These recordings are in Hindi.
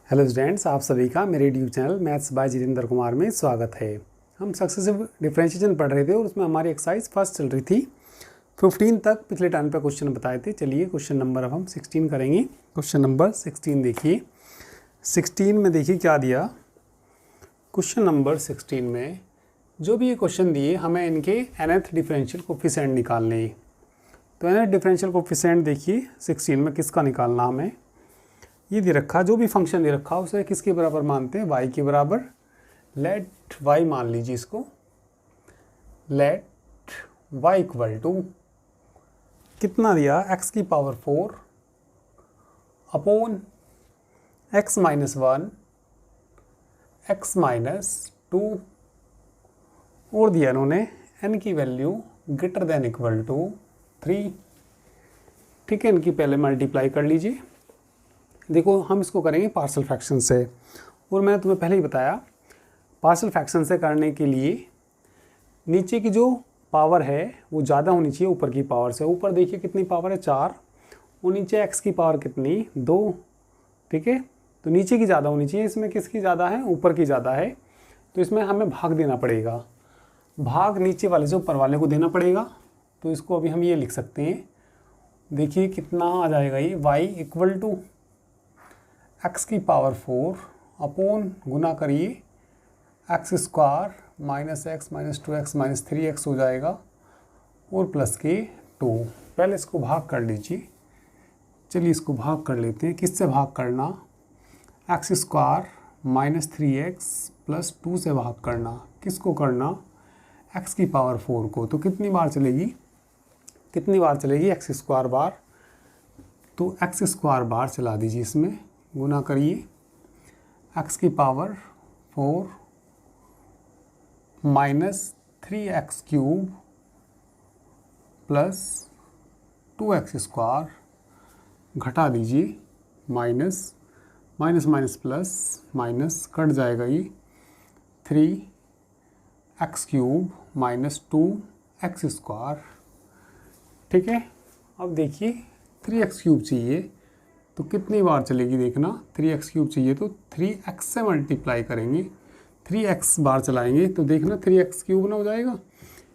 हेलो स्टूडेंट्स, आप सभी का मेरे YouTube channel maths by Jitendra Kumar में स्वागत है। हम सक्सेसिव डिफरेंशिएशन पढ़ रहे थे और उसमें हमारी एक्सरसाइज फर्स्ट चल रही थी। 15 तक पिछले टाइम पे क्वेश्चन बताए थे। चलिए क्वेश्चन नंबर अब हम 16 करेंगे। क्वेश्चन नंबर 16 देखिए। 16 में देखिए क्या दिया। क्वेश्चन नंबर 16 में जो भी ये क्वेश्चन दिए हमें इनके nth डिफरेंशियल कोफिशिएंट निकालने हैं। तो nth डिफरेंशियल कोफिशिएंट देखिए 16 में किसका निकालना हमें, ये दे रखा, जो भी फंक्शन दे रखा उसे किसके बराबर मानते हैं, y के बराबर। लेट y मान लीजिए इसको। लेट y इक्वल टू कितना दिया, x की power 4 upon x minus 1 x minus 2 और दिया इन्होंने n की value greater than equal to 3। ठीक है, इनकी पहले मल्टीप्लाई कर लीजिए। देखो हम इसको करेंगे पार्शियल फ्रैक्शन से, और मैंने तुम्हें पहले ही बताया पार्शियल फ्रैक्शन से करने के लिए नीचे की जो पावर है वो ज़्यादा होनी चाहिए ऊपर की पावर से। ऊपर देखिए कितनी पावर है 4 और नीचे x की पावर कितनी 2। ठीक है, तो नीचे की ज़्यादा होनी चाहिए, इसमें किसकी ज़्यादा है, ऊपर की ज़्यादा है। तो इसमें हमें भाग देना पड़ेगा, भाग नीचे वाले से ऊपर वाले को देना पड़ेगा। तो इसको अभी हम ये लिख सकते हैं, देखिए कितना आ जाएगा ये y इक्वल टू x की पावर 4 अपॉन गुना करिए x square minus x minus 2x minus 3x हो जाएगा और प्लस के 2। पहले इसको भाग कर लीजिए। चलिए इसको भाग कर लेते हैं। किससे भाग करना, x square minus 3x plus 2 से भाग करना। किसको करना, x की पावर 4 को। तो कितनी बार चलेगी, कितनी बार चलेगी, एक्स स्क्वायर बार। तो एक्स स्क्वायर बार चला दीजिए, इसमें गुना करिए x की power 4 minus 3x cube plus 2x square घटा दीजिए, minus minus minus plus minus cut जाएगा ये 3x cube minus 2x square. ठीक है, अब देखिए 3x क्यूब चाहिए तो कितनी बार चलेगी, देखना 3x क्यूब चाहिए तो 3x से मल्टीप्लाई करेंगे, 3x बार चलाएंगे तो देखना 3x क्यूब ना हो जाएगा।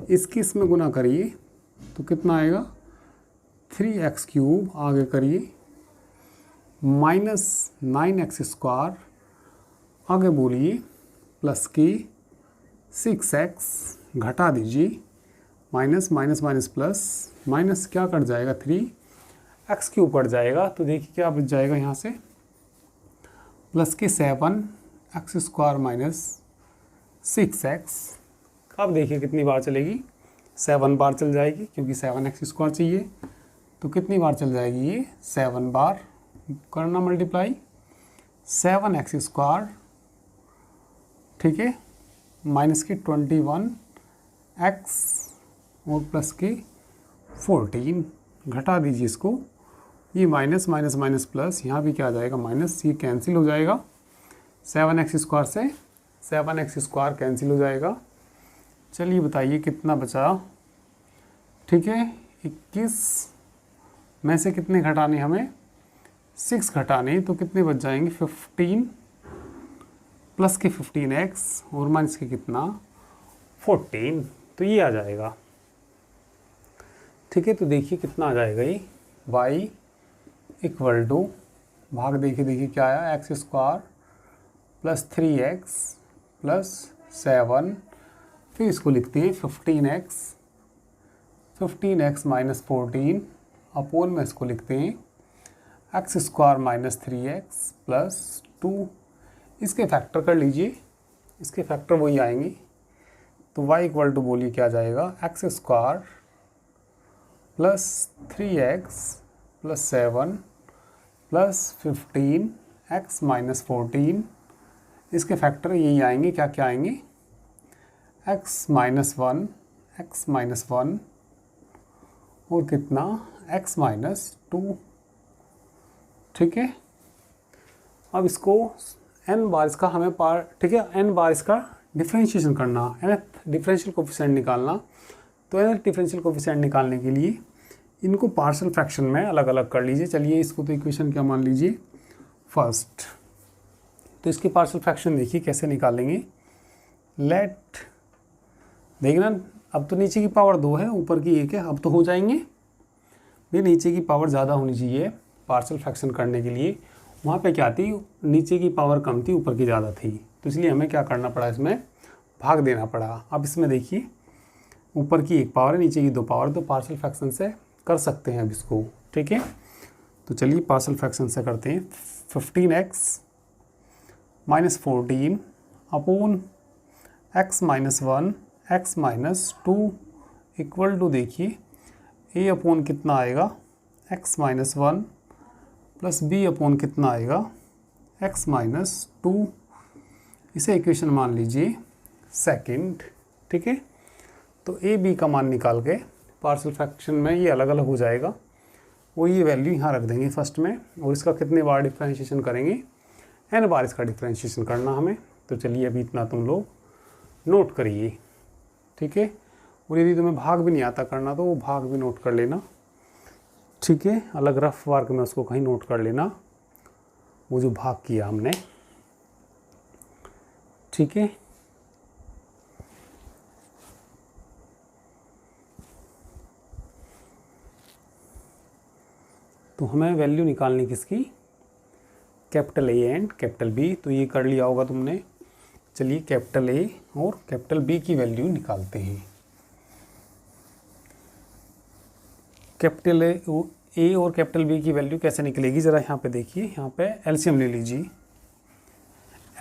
इसकी इसमें गुना करिए तो कितना आएगा 3x क्यूब, आगे करिए माइनस 9x स्क्वायर, आगे बोलिए प्लस की 6x घटा दीजिए, minus minus minus plus minus क्या कट जाएगा 3x क्यूब कट जाएगा। तो देखिए क्या बच जाएगा यहाँ से, प्लस के 7x स्क्वायर माइनस 6x। अब देखिए कितनी बार चलेगी, 7 बार चल जाएगी क्योंकि 7x स्क्वायर चाहिए। तो कितनी बार चल जाएगी ये, 7 बार। करना मल्टीप्लाई 7x स्क्वायर, ठीक है, माइनस के 21x और प्लस के 14 घटा दीजिए इसको। ये माइनस माइनस माइनस प्लस, यहाँ भी क्या आ जाएगा माइनस, ये कैंसिल हो जाएगा। 7x स्क्वायर से 7x स्क्वायर कैंसिल हो जाएगा। चलिए बताइए कितना बचा। ठीक है, 21 में से कितने घटाने हमें, 6 घटाने, तो कितने बच जाएंगे 15 प्लस के 15x और माइनस के कितना 14, तो ये आ जाएगा। ठीक है, तो देखिए कितना आ जाएगा ये y इक्वल टू, भाग देखिए क्या आया, x square plus 3x plus 7, फिर इसको लिखते हैं 15x माइनस 14 अपोन में इसको लिखते हैं x square minus 3x plus 2। इसके फैक्टर कर लीजिए, इसके फैक्टर वही आएंगे। तो y इक्वल टू बोलिए क्या जाएगा, x square plus 3x plus 7 plus 15x minus 14। इसके फैक्टर यही आएंगे, क्या क्या आएंगे, x माइनस 1 और कितना x माइनस 2। ठीक है, अब इसको n बार इसका हमें ठीक है, n बार इसका डिफरेंशिएशन करना, nth डिफरेंशियल कोफिशिएंट निकालना। तो nth डिफरेंशियल कोफिशिएंट निकालने के लिए इनको पार्शियल फ्रैक्शन में अलग अलग कर लीजिए। चलिए इसको तो इक्वेशन क्या मान लीजिए, फर्स्ट तो इसकी पार्शियल फ्रैक्शन देखिए कैसे निकालेंगे। लेट, देखना अब तो नीचे की पावर 2 है, ऊपर की 1 है, अब तो हो जाएंगे। ये नीचे की पावर ज़्यादा होनी चाहिए पार्शियल फ्रैक्शन करने के लिए। वहाँ पे क्या थी, नीचे की पावर कम थी, ऊपर की ज़्यादा थी, तो इसलिए हमें क्या करना पड़ा, इसमें भाग देना पड़ा। अब इसमें देखिए ऊपर की 1 पावर है, नीचे की 2 पावर, तो पार्शियल फ्रैक्शन से कर सकते हैं अब इसको। ठीक है, तो चलिए पार्शियल फ्रैक्शन से करते हैं। 15x - 14 upon x - 1 x - 2 equal to, देखिए a अपॉन कितना आएगा x - 1 प्लस b अपॉन कितना आएगा x - 2। इसे इक्वेशन मान लीजिए सेकंड। ठीक है, तो a b का मान निकाल के पार्शियल फ्रैक्शन में ये अलग अलग हो जाएगा, वो ये वैल्यू यहाँ रख देंगे फर्स्ट में, और इसका कितने बार डिफ्रेंशिएशन करेंगे, n बार इसका डिफ्रेंशिएशन करना हमें। तो चलिए अभी इतना तुम लोग नोट करिए। ठीक है, और यदि तुम्हें भाग भी नहीं आता करना तो वो भाग भी नोट कर लेना। ठीक है, अलग रफ वर्क में उसको कहीं नोट कर लेना, वो जो भाग किया हमने। ठीक है, तो हमें वैल्यू निकालनी किसकी, capital A and capital B। तो ये कर लिया होगा तुमने। चलिए कैपिटल A और कैपिटल B की वैल्यू निकालते हैं। कैपिटल A और कैपिटल B की वैल्यू कैसे निकलेगी, ज़रा यहाँ पे देखिए। यहाँ पे एलसीएम ले लीजिए,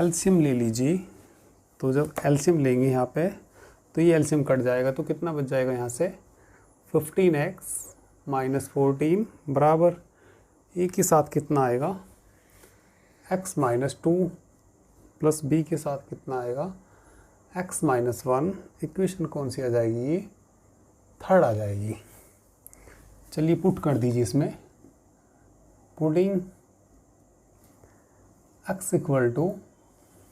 एलसीएम ले लीजिए। तो जब एलसीएम लेंगे यहाँ पे, तो ये एलसीएम कट जाएगा, तो कितना बच जाएगा यहाँ से, 15x - 14 बराबर A के साथ कितना आएगा x - 2 प्लस B के साथ कितना आएगा x - 1। इक्वेशन कौन सी आ जाएगी, ये थर्ड आ जाएगी। चलिए पुट कर दीजिए इसमें, पुटिंग x इक्वल टू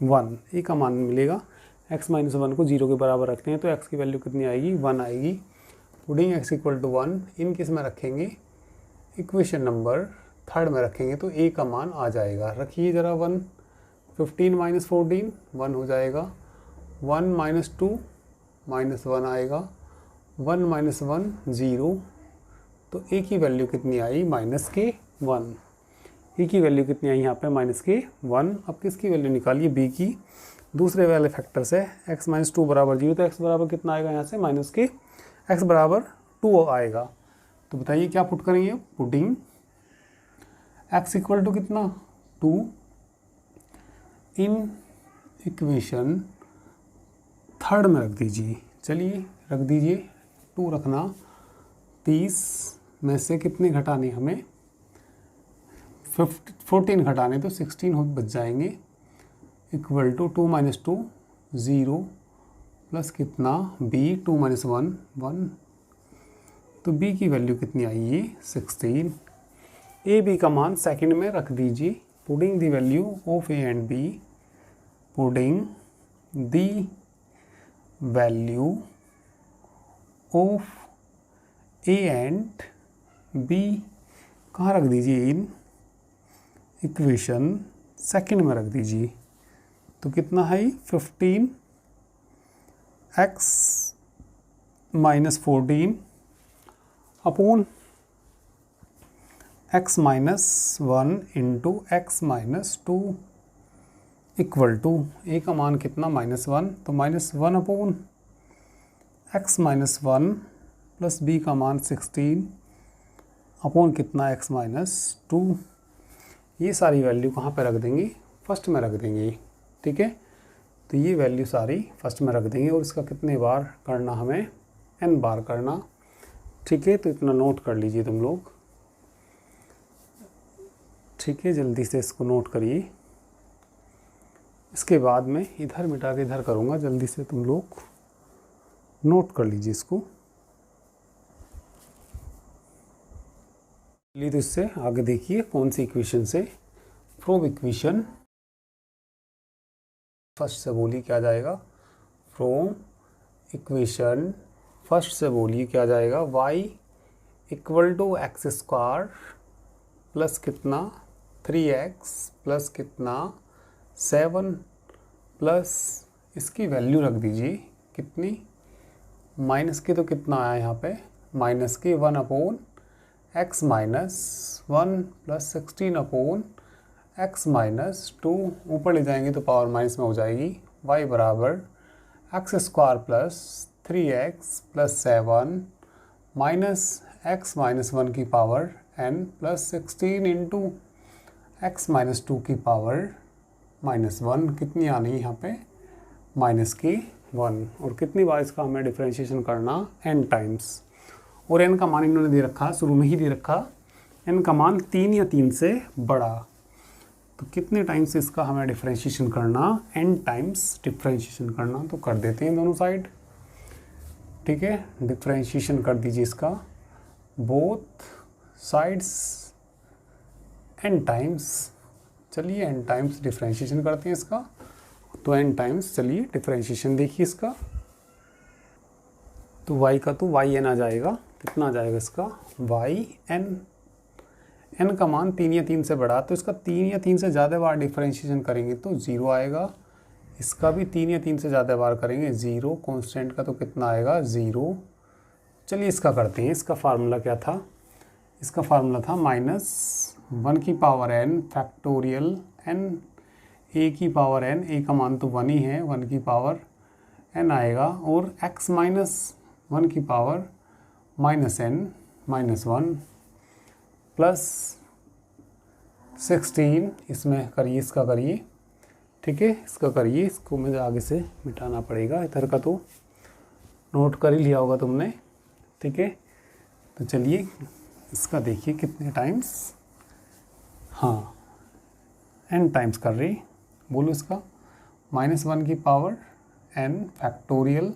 1, ए का मान मिलेगा। x - 1 को 0 के बराबर रखते हैं, तो x की वैल्यू कितनी आएगी, 1 आएगी। पुटिंग x इक्वल टू 1 इन किस में रखेंगे, इक्वेशन नंबर थर्ड में रखेंगे, तो a का मान आ जाएगा। रखिए ज़रा 1, 15 - 14 1 हो जाएगा, 1 - 2 -1 आएगा, 1 - 1 0। तो a की वैल्यू कितनी आई, -1। a की वैल्यू कितनी आई यहाँ पे, -1। अब किसकी वैल्यू निकालिए, b की, दूसरे वाले फैक्टर से। x - 2 बराबर 0, तो x बराबर कितना आएगा यहाँ से, x बराबर 2 आएगा। तो बताइए क्या पुट करेंगे, पुटिंग x इक्वल टू कितना, 2 इन इक्वेशन थर्ड में रख दीजिए। चलिए रख दीजिए, 2 रखना। 30 में से कितने घटाने हमें, 14 घटाने, तो 16 बच जाएंगे। इक्वल टू 2 - 2 0 प्लस कितना b, 2 - 1 1। तो b की वैल्यू कितनी आई, ये 16। a b का मान सेकंड में रख दीजिए। Putting the value of a and b, putting the value of a and b कहाँ रख दीजिए, इन इक्वेशन सेकंड में रख दीजिए। तो कितना है, 15x - 14 upon x - 1 into x - 2 equal to, a का मान कितना, -1, तो -1 अपॉन x - 1 प्लस b का मान 16 अपॉन कितना, x - 2। ये सारी वैल्यू कहाँ पे रख देंगे, फर्स्ट में रख देंगे। ठीक है, तो ये वैल्यू सारी फर्स्ट में रख देंगे, और इसका कितने बार करना हमें, n बार करना। ठीक है, तो इतना नोट कर लीजिए तुम लोग। ठीक है, जल्दी से इसको नोट करिए। इसके बाद में इधर मिटा के इधर करूँगा, जल्दी से तुम लोग नोट कर लीजिए इसको। चलिए तो इससे आगे देखिए कौन सी इक्वेशन से, फ्रॉम इक्वेशन फर्स्ट से बोलिए क्या जाएगा, फ्रॉम इक्वेशन फर्स्ट से बोलिए क्या जाएगा, y equal to X square plus कितना 3x प्लस कितना 7 प्लस इसकी वैल्यू रख दीजिए कितनी, माइनस की तो कितना आया यहाँ पे, माइनस की 1 upon x minus 1 plus 16 upon x minus 2, ऊपर ले जाएंगे तो पावर माइनस में हो जाएगी, वाई बराबर x square plus 3x plus 7 minus x minus 1 की power n plus 16 into x minus 2 की पावर माइनस 1, कितनी आनी है यहाँ पे, माइनस की 1। और कितनी बार इसका हमें डिफ्रेंशिएशन करना, n टाइम्स। और n का मान इन्होंने दे रखा, शुरू में ही दे रखा, n का मान 3 या 3 से बड़ा, तो कितने टाइम्स इसका हमें डिफ्रेंशिएशन करना, n टाइम्स डिफ्रेंशिएशन करना। तो कर देते हैं दोनों साइड, ठीक है, डिफ्रेंशिएशन कर दीजिए इसका, बोथ साइड्स n टाइम्स। चलिए n टाइम्स डिफ्रेंशिएशन करते हैं इसका, तो n टाइम्स, चलिए डिफ्रेंशिएशन देखिए इसका, तो y का तो yn आ जाएगा, कितना आ जाएगा इसका, yn, n का मान 3 या 3 से बड़ा, तो इसका 3 या 3 से ज़्यादा बार डिफ्रेंशिएशन करेंगे तो 0 आएगा, इसका भी 3 या 3 से ज़्यादा बार करेंगे 0, कांस्टेंट का तो कितना आएगा 0। चलिए इसका करते हैं, इसका फार्मूला क्या था, इसका फार्मूला था -1 की power n factorial n, a की पावर n, a का मान तो 1 ही है, 1 की पावर n आएगा, और x माइनस 1 की पावर -n माइनस 1 प्लस 16, इसमें करिए, इसका करिए, ठीक है, इसका करिए, इसको मुझे आगे से मिटाना पड़ेगा, इधर का तो नोट कर ही लिया होगा तुमने, ठीक है। तो चलिए इसका देखिए कितने टाइम्स, हाँ n टाइम्स कर रही, बोलो इसका -1 की power n factorial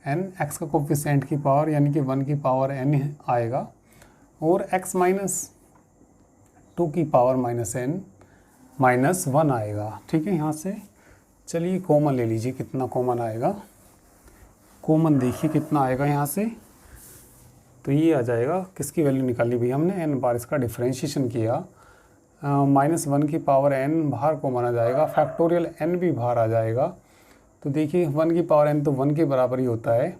n, x का कोफिशिएंट की पावर यानी कि 1 की पावर n आएगा, और x माइनस 2 की पावर -n माइनस 1 आएगा, ठीक है। यहाँ से चलिए कॉमन ले लीजिए, कितना कॉमन आएगा, कॉमन देखिए कितना आएगा यहाँ से, तो ये आ जाएगा, किसकी वैल्यू निकाली भाई हमने, n बार इसका डिफ्रेंशिएशन किया, -1 की पावर n बाहर कॉमन आ जाएगा, फैक्टोरियल n भी बाहर आ जाएगा, तो देखिए 1 की पावर n तो 1 के बराबर ही होता है,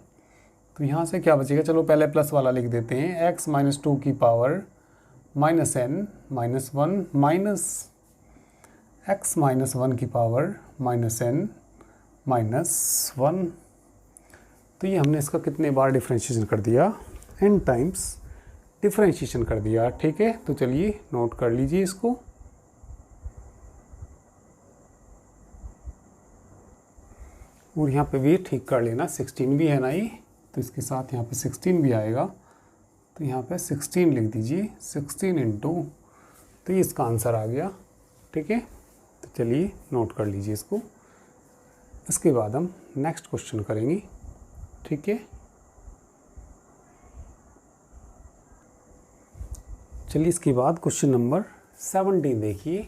तो यहाँ से क्या बचेगा, चलो पहले प्लस वाला लिख देते हैं, x माइनस 2 की power -n minus 1 minus x minus 1 की पावर -n माइनस 1, तो ये हमने इसका कितने बार डिफ्रेंशिएशन कर दिया, n टाइम्स डिफ्रेंशिएशन कर दिया, ठीक है। तो चलिए नोट कर लीजिए इसको, और यहाँ पे भी ठीक कर लेना, 16 भी है ना ये, तो इसके साथ यहाँ पे 16 भी आएगा, तो यहाँ पे 16 लिख दीजिए, 16 इंटू, तो ये इसका आंसर आ गया, ठीक है। तो चलिए नोट कर लीजिए इसको, इसके बाद हम नेक्स्ट क्वेश्चन करेंगे, ठीक है। चलिए इसके बाद क्वेश्चन नंबर 17 देखिए,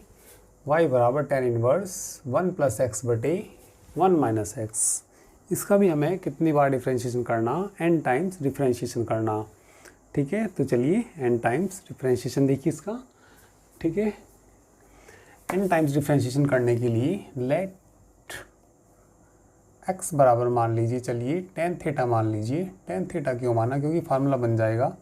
y बराबर tan इनवर्स 1 प्लस एक्स बटे 1 माइनस एक्स, इसका भी हमें कितनी बार डिफ्रेंशिएशन करना, n टाइम्स डिफ्रेंशिएशन करना, ठीक है। तो चलिए n टाइम्स डिफ्रेंशिएशन देखिए इसका, ठीक है। n टाइम्स डिफ्रेंशिएशन करने के लिए लेट x बराबर मान लीजिए, चलिए tan थीटा मान लीजिए, tan थीटा क्यों माना, क्योंकि फार्मूला बन जाएगा,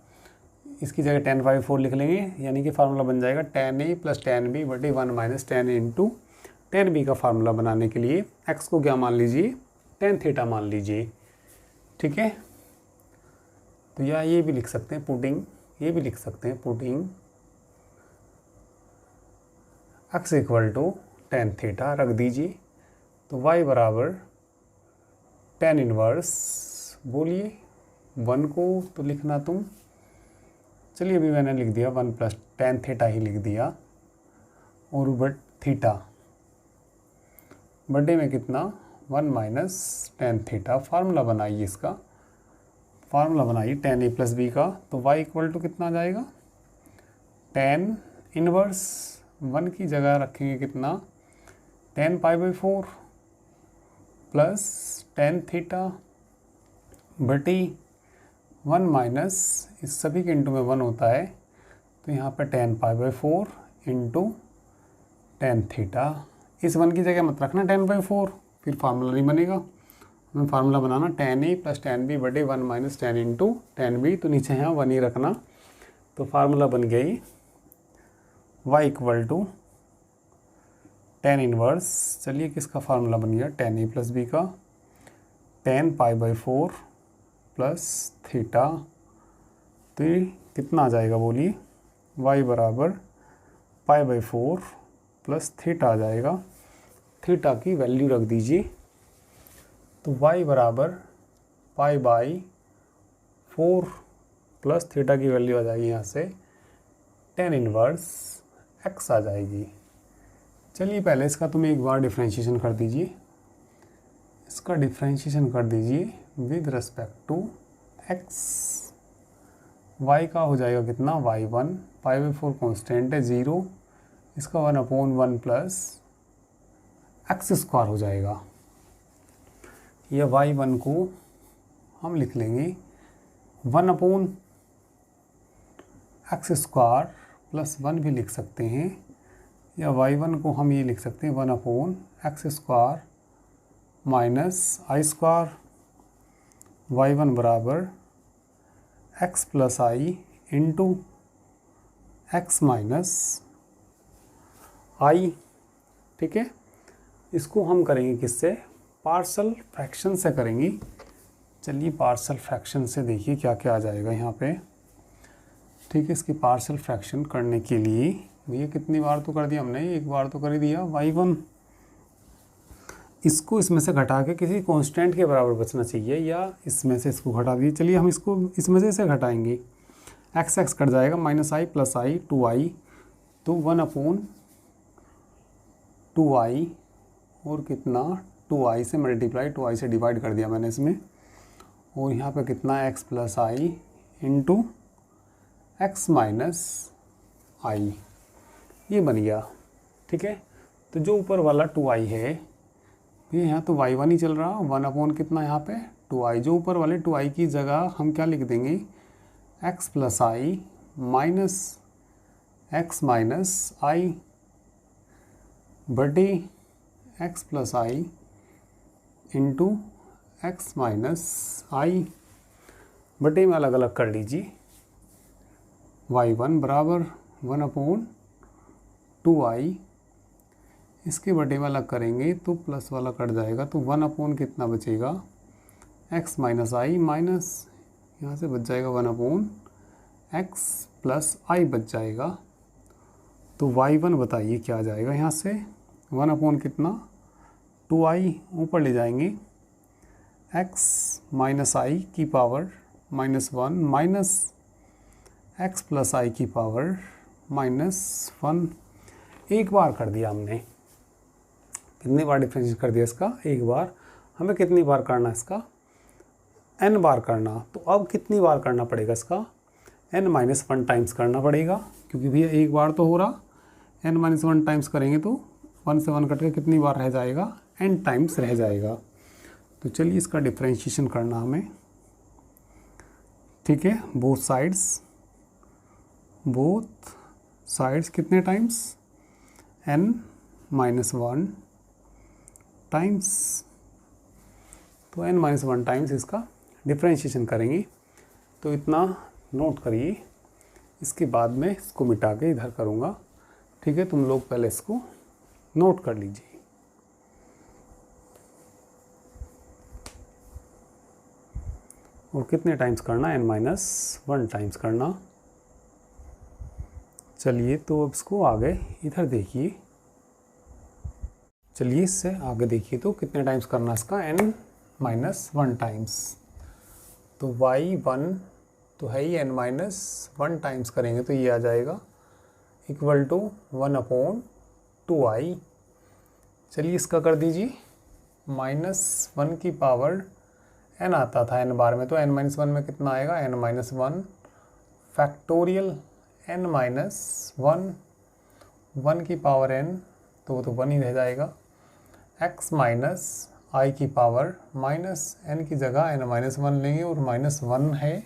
इसकी जगह tan/4 लिख लेंगे, यानी कि फार्मूला बन जाएगा tan a plus tan b बटे 1 minus tan into tan b का फार्मूला बनाने के लिए x को क्या मान लीजिए, tan थीटा मान लीजिए, ठीक है। तो या ये भी लिख सकते हैं पुटिंग, ये भी लिख सकते हैं putting x equal to tan theta रख दीजिए, तो y बराबर tan इनवर्स, बोलिए 1 को तो लिखना तुम, चलिए अभी मैंने लिख दिया 1 प्लस tan थीटा ही लिख दिया, और बट थीटा बटे में कितना 1 माइनस tan थीटा, फार्मूला बनाइए इसका, फार्मूला बनाइए tan a प्लस बी का, तो y इक्वल टू कितना आ जाएगा, tan इनवर्स 1 की जगह रखेंगे कितना, tan π/4 प्लस tan थीटा बटी 1 माइनस, इस सभी के इंटू में 1 होता है, तो यहाँ पे tan π/4 इंटू tan थीटा इस 1 की जगह मत रखना 10/4, फिर फार्मूला नहीं बनेगा। हमें formula banana tan a + tan b बटे 1 - tan इंटू tan b, तो नीचे यहाँ 1 ही रखना। तो फार्मूला बन गई y = tan इनवर्स, चलिए किसका फार्मूला बन गया, tan a + b का, tan π/4 प्लस थीटा। तो ये कितना आ जाएगा बोलिए, y बराबर π/4 प्लस थीटा आ जाएगा। थीटा की वैल्यू रख दीजिए, तो y बराबर π/4 प्लस थीटा की वैल्यू आ जाएगी यहाँ से tan इनवर्स x आ जाएगी। चलिए पहले इसका तुम एक बार डिफ्रेंशिएशन कर दीजिए, इसका डिफ्रेंशिएशन कर दीजिए with respect to x। y का हो जाएगा कितना, y1, π/4 कॉन्स्टेंट है 0, इसका 1/1 प्लस x² हो जाएगा। यह y1 को हम लिख लेंगे 1/x² प्लस 1 भी लिख सकते हैं, या y1 को हम ये लिख सकते हैं 1/x² माइनस i²। y1 बराबर x + i into x minus i। ठीक है, इसको हम करेंगे किससे, पार्शल फ्रैक्शन से करेंगे। चलिए पार्शल फ्रैक्शन से देखिए क्या क्या आ जाएगा यहाँ पे। ठीक है, इसकी पार्शल फ्रैक्शन करने के लिए ये कितनी बार तो कर दिया हमने, एक बार तो कर ही दिया y1। इसको इसमें से घटा के किसी कांस्टेंट के बराबर बचना चाहिए, या इसमें से इसको घटा दिए। चलिए हम इसको इसमें से इसे घटाएंगे, x कट जाएगा, -i + i 2i, तो 1/2i और कितना 2i से मल्टीप्लाई, 2i से डिवाइड कर दिया मैंने इसमें, और यहाँ पे कितना x + i into x minus i, ये बन गया। ठीक है, तो जो ऊपर वाला 2i है, ये यहाँ तो y1 ही चल रहा, 1/ कितना यहाँ पे 2i, जो ऊपर वाले 2i की जगह हम क्या लिख देंगे, x + i minus x minus i बटे x + i into x minus i बटे में अलग अलग कर लीजिए। y1 बराबर 1/2i, इसके बटे में अलग करेंगे तो प्लस वाला कट जाएगा, तो 1/ कितना बचेगा, x माइनस i माइनस यहाँ से बच जाएगा 1/x प्लस i बच जाएगा। तो y1 बताइए क्या आ जाएगा, यहाँ से 1/ कितना 2i, ऊपर ले जाएंगे x माइनस i की power -1 minus x plus i की पावर -1। एक बार कर दिया हमने, कितनी बार डिफरेंशिएट कर दिया इसका, एक बार। हमें कितनी बार करना है इसका, n बार करना। तो अब कितनी बार करना पड़ेगा इसका, n-1 टाइम्स करना पड़ेगा, क्योंकि भैया एक बार तो हो रहा, n-1 टाइम्स करेंगे तो 1 से 1 कट के कितनी बार रह जाएगा, n टाइम्स रह जाएगा। तो चलिए इसका डिफरेंशिएशन करना हमें। ठीक है, बोथ साइड्स कितने टाइम्स, n-1 टाइम्स, तो n-1 टाइम्स इसका डिफरेंशिएशन करेंगे। तो इतना नोट करिए, इसके बाद में इसको मिटा के इधर करूँगा। ठीक है, तुम लोग पहले इसको नोट कर लीजिए। और कितने टाइम्स करना, n-1 टाइम्स करना। चलिए तो अब इसको आगे इधर देखिए, चलिए इससे आगे देखिए तो कितने टाइम्स करना इसका, n-1 टाइम्स। तो y1 तो है ही, n-1 टाइम्स करेंगे तो ये आ जाएगा इक्वल टू 1/2i। चलिए इसका कर दीजिए, -1 की पावर n आता था n बार में, तो n-1 में कितना आएगा, n-1 फैक्टोरियल n-1, 1 की पावर n, तो वो तो 1 ही रह जाएगा, x माइनस i की पावर -n की जगह n-1 लेंगे और -1 है।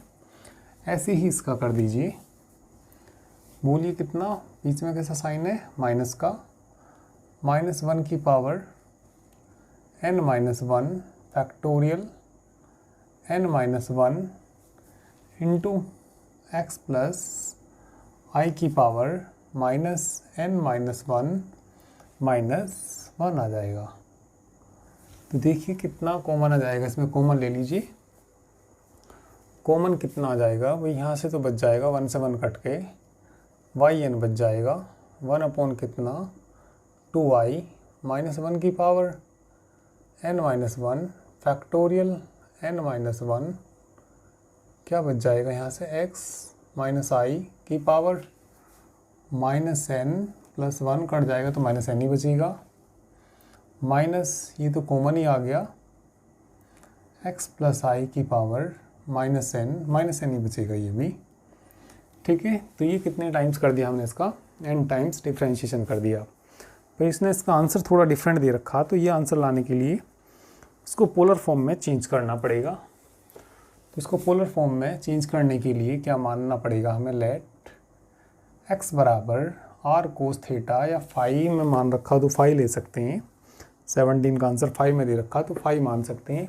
ऐसे ही इसका कर दीजिए, बोलिए कितना, बीच में कैसा साइन है, माइनस का, -1 की power n-1 factorial n-1 into X plus I की पावर -n-1 -1 आ जाएगा। तो देखिए कितना कॉमन आ जाएगा, इसमें कॉमन ले लीजिए। कॉमन कितना आ जाएगा भाई, यहाँ से तो बच जाएगा 1 से 1 कट के yn बच जाएगा 1 अपॉन कितना 2i -1 की पावर n-1 फैक्टोरियल n-1 क्या बच जाएगा यहाँ से x माइनस आई की पावर -n प्लस 1 कट जाएगा तो -n ही बचेगा, माइनस ये तो कॉमन ही आ गया x प्लस आई की पावर -n ही बचेगा ये भी। ठीक है, तो ये कितने टाइम्स कर दिया हमने इसका, n टाइम्स डिफ्रेंशिएशन कर दिया। पर इसने इसका आंसर थोड़ा डिफरेंट दे रखा, तो ये आंसर लाने के लिए इसको पोलर फॉर्म में चेंज करना पड़ेगा। तो इसको पोलर फॉर्म में चेंज करने के लिए क्या मानना पड़ेगा हमें, लेट x बराबर r कोस थीटा, या फाई में मान रखा तो फाई ले सकते हैं, 17 का आंसर 5 में दे रखा तो 5 मान सकते हैं।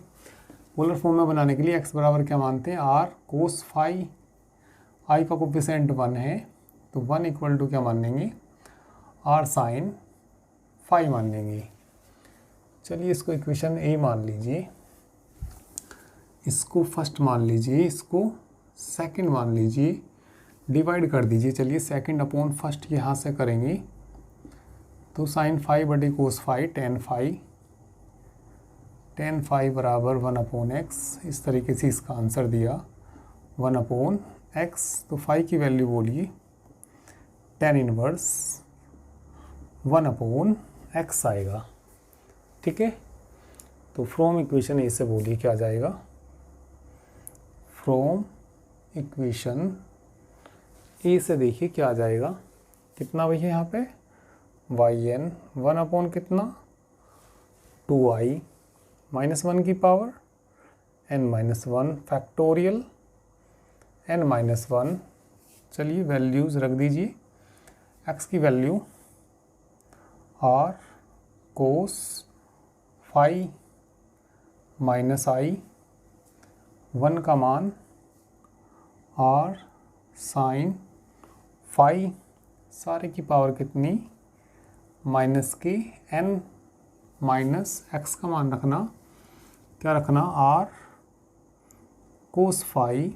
पोलर फॉर्म में बनाने के लिए x बराबर क्या मानते हैं, r कोस फाई, i का कोफिशिएंट 1 है तो 1 इक्वल टू क्या मान लेंगे, r साइन फाई मान लेंगे। चलिए इसको इक्वेशन ए मान लीजिए, इसको फर्स्ट मान लीजिए, इसको सेकंड मान लीजिए, डिवाइड कर दीजिए। चलिए सेकंड अपॉन फर्स्ट यहाँ से करेंगे तो साइन फाई बटे कोस फाई टेन फाई बराबर 1 अपॉन एक्स। इस तरीके से इसका आंसर दिया 1 अपॉन एक्स। तो फाई की वैल्यू बोलिए टेन इनवर्स 1 अपॉन एक्स आएगा। ठीक है, तो फ्रॉम इक्वेशन ए से बोलिए क्या आ जाएगा, फ्रॉम इक्वेशन ए से देखिए क्या आ जाएगा, कितना भैया यहाँ पे yn 1 अपॉन कितना 2i -1 की पावर n-1 फैक्टोरियल n-1। चलिए वैल्यूज़ रख दीजिए, x की value r cos phi minus I, 1 का मान r साइन फाई, सारे की पावर कितनी माइनस की n माइनस x का मान रखना क्या रखना r कोस फाई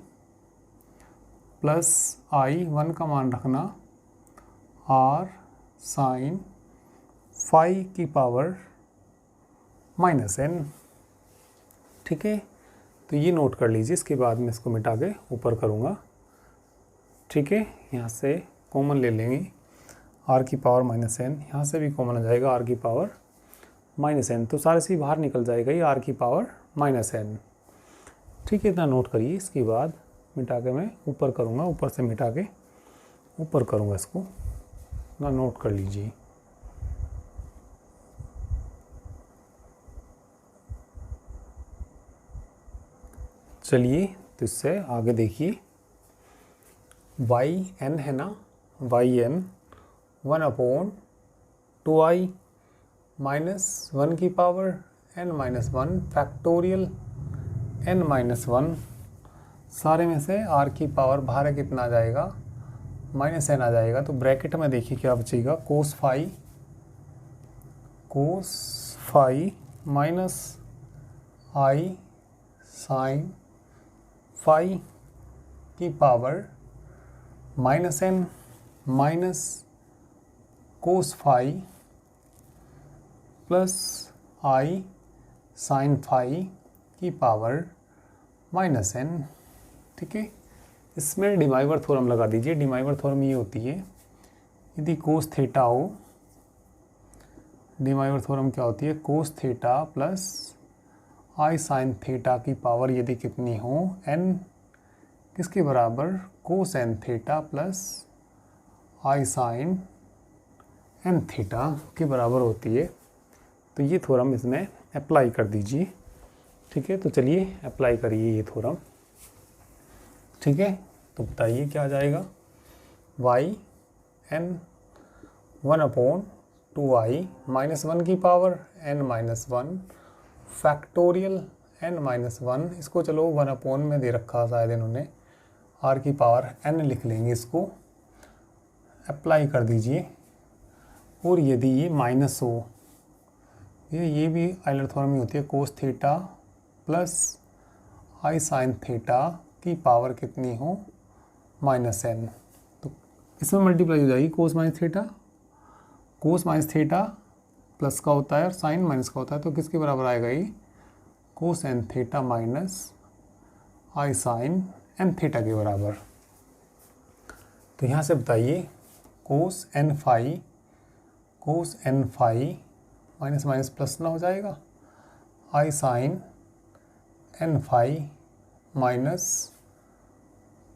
प्लस आई, 1 का मान रखना r साइन फाई की पावर -n। ठीक है, तो ये नोट कर लीजिए, इसके बाद मैं इसको मिटा के ऊपर करूँगा। ठीक है, यहाँ से कॉमन ले लेंगे r की पावर -n, यहाँ से भी कॉमन आ जाएगा r की पावर -n, तो सारे से बाहर निकल जाएगा ये r की पावर -n। ठीक है, इतना नोट करिए, इसके बाद मिटा के मैं ऊपर करूँगा, ऊपर से मिटा के ऊपर करूँगा, इसको ना नोट कर लीजिए। चलिए तो इससे आगे देखिए, yn है ना, yn 1 अपॉन 2i -1 की पावर n-1 फैक्टोरियल n-1, सारे में से r की पावर बाहर कितना आ जाएगा -n आ जाएगा। तो ब्रैकेट में देखिए क्या बचेगा, cos phi minus I sine phi की power -n minus cos phi plus I sine phi की पावर -n। ठीक है, इसमें डिमाइवर थ्योरम लगा दीजिए। डिमाइवर थ्योरम ये होती है, यदि कोस थीटा हो, डिमाइवर थ्योरम क्या होती है, cos theta plus I sine theta की पावर यदि कितनी हो n किसके बराबर, कोस n theta plus I sign n theta के बराबर होती है। तो ये थ्योरम इसमें अप्लाई कर दीजिए। ठीक है, तो चलिए अप्लाई करिए ये थ्योरम। ठीक है, तो बताइए क्या आ जाएगा, y n 1 upon 2i minus 1 की power n minus 1 factorial n minus 1, इसको चलो 1 में दे रखा शायद इन्होंने, r की पावर n लिख लेंगे, इसको अप्लाई कर दीजिए। और यदि ये माइनस हो, ये भी आइलरथॉर्मी होती है, cos theta plus I sine theta की पावर कितनी हो माइनस n, तो इसमें मल्टीप्लाई हो जाएगी। कोस माइनस थीटा प्लस का होता है और साइन माइनस का होता है, तो किसके बराबर आएगा ये, cos N theta minus I sine N theta के बराबर। तो यहाँ से बताइए cos N phi minus minus plus ना हो जाएगा, I sine N phi minus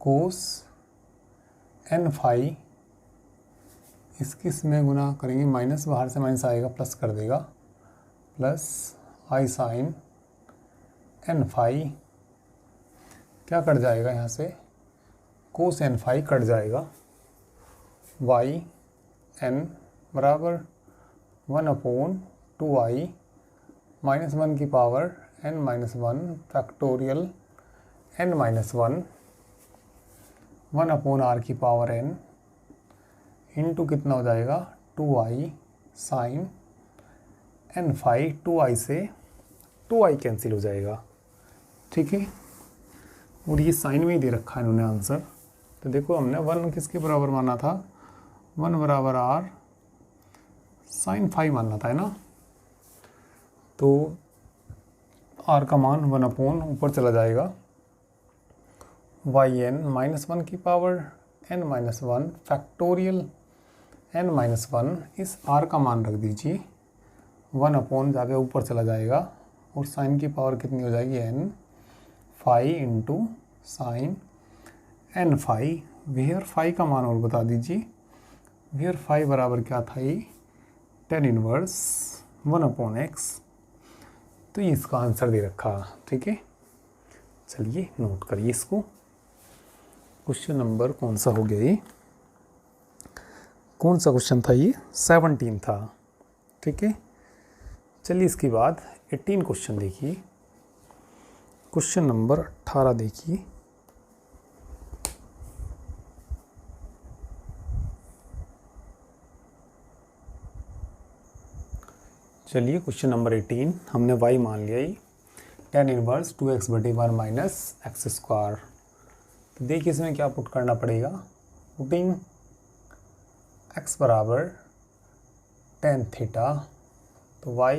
cos N phi, इसमें गुना करेंगे, माइनस बाहर से माइनस आएगा, प्लस कर देगा, plus I sine N phi, क्या कट जाएगा यहाँ से, कोस एन फाई कट जाएगा, वाई एन बराबर 1/2i माइनस 1 की power n minus 1 factorial n minus 1 1/r की पावर n इंटू कितना हो जाएगा 2i sign n phi, 2i से 2i कैंसिल हो जाएगा, ठीक है। और ये साइन में ही दे रखा है इन्होंने आंसर, तो देखो हमने 1 किसके बराबर माना था, 1 बराबर r साइन फाई मानना था, है ना। तो r का मान 1 ऊपर चला जाएगा, वाई एन माइनस 1 की power n minus 1 factorial n minus 1, इस r का मान रख दीजिए, 1 जाके ऊपर चला जाएगा, और साइन की पावर कितनी हो जाएगी n phi into sine n phi. Where phi का मान और बता दीजिए, वेयर फाई बराबर क्या था, ये tan इनवर्स 1/x, तो ये इसका आंसर दे रखा, ठीक है। चलिए नोट करिए इसको। क्वेश्चन नंबर कौन सा हो गया, ये कौन सा क्वेश्चन था, ये 17 था, ठीक है। चलिए इसके बाद 18 क्वेश्चन देखिए, क्वेश्चन नंबर 18 देखिए। चलिए क्वेश्चन नंबर 18 हमने y मान लिया, ही tan inverse 2x/1 minus X square. तो देखिए इसमें क्या पुट करना पड़ेगा, पुटिंग x बराबर tan थीटा, तो y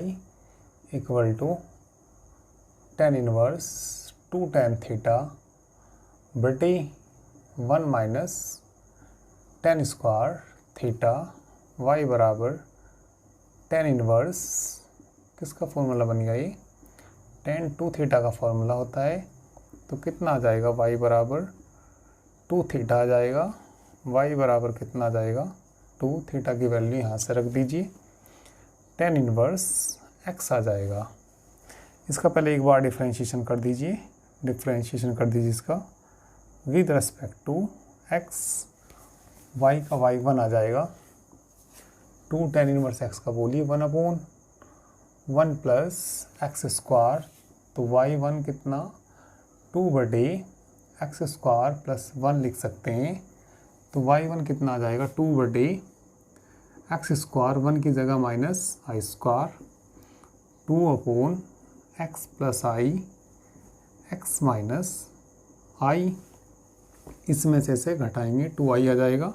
equal to tan inverse 2 tan theta बटे 1 minus tan square theta, y बराबर tan इनवर्स किसका फॉर्मूला बन गया, ये tan 2 थीटा का फॉर्मूला होता है, तो कितना आ जाएगा, y बराबर 2 थीटा आ जाएगा, y बराबर कितना आ जाएगा 2 थीटा की वैल्यू यहाँ से रख दीजिए, tan इनवर्स x आ जाएगा। इसका पहले एक बार डिफ्रेंशिएशन कर दीजिए, इसका with respect to x, y का y1 आ जाएगा, 2 tan इनवर्स x का बोलिए 1/1 प्लस एक्स स्क्वायर, तो y1 कितना 2 बटे एक्स स्क्वायर प्लस 1 लिख सकते हैं, तो y1 कितना आ जाएगा 2 बटे एक्स स्क्वायर, 1 की जगह माइनस आई स्क्वायर, 2/x प्लस आई एक्स माइनस आई, इसमें से घटाएंगे 2i आ जाएगा,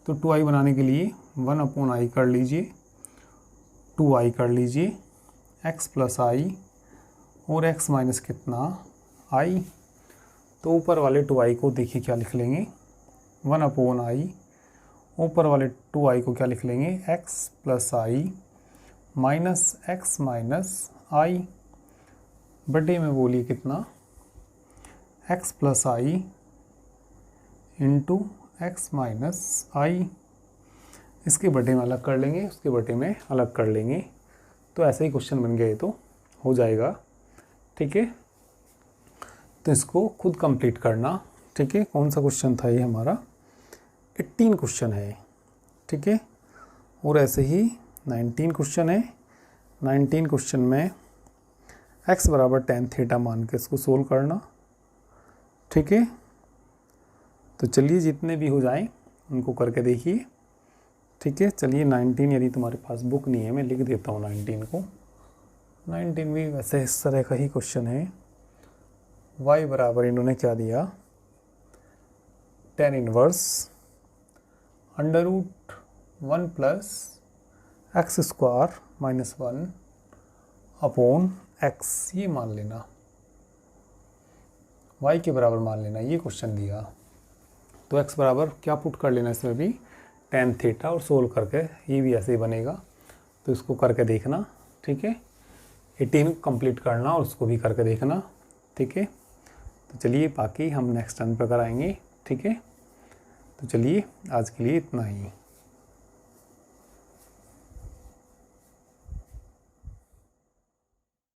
तो 2i बनाने के लिए 1/i कर लीजिए, 2i कर लीजिए, x प्लस आई और x माइनस कितना i, तो ऊपर वाले 2i को देखिए क्या लिख लेंगे 1/i, ऊपर वाले 2i को क्या लिख लेंगे x plus I minus x minus i, बटे में बोलिए कितना x प्लस आई इंटू x माइनस आई, इसके बटे में अलग कर लेंगे, उसके बटे में अलग कर लेंगे, तो ऐसे ही क्वेश्चन बन गए तो हो जाएगा, ठीक है। तो इसको खुद कंप्लीट करना, ठीक है। कौन सा क्वेश्चन था ये, हमारा 18 क्वेश्चन है, ठीक है। और ऐसे ही 19 क्वेश्चन है। 19 क्वेश्चन में x बराबर tan थीटा मान के इसको सोल्व करना, ठीक है। तो चलिए जितने भी हो जाएं उनको करके देखिए, ठीक है। चलिए 19, यदि तुम्हारे पास बुक नहीं है मैं लिख देता हूँ 19 को। 19 भी वैसे इस तरह का ही क्वेश्चन है। y बराबर इन्होंने क्या दिया, tan inverse √1 plus x square minus 1 upon x, ये मान लेना, y के बराबर मान लेना, ये क्वेश्चन दिया। तो x बराबर क्या पुट कर लेना इसमें भी, tan थीटा, और सोल्व करके ये भी ऐसे ही बनेगा। तो इसको करके देखना, ठीक है। 18 कंप्लीट करना और उसको भी करके देखना, ठीक है। तो चलिए बाकी हम नेक्स्ट टर्न पर कराएंगे, ठीक है। तो चलिए आज के लिए इतना ही।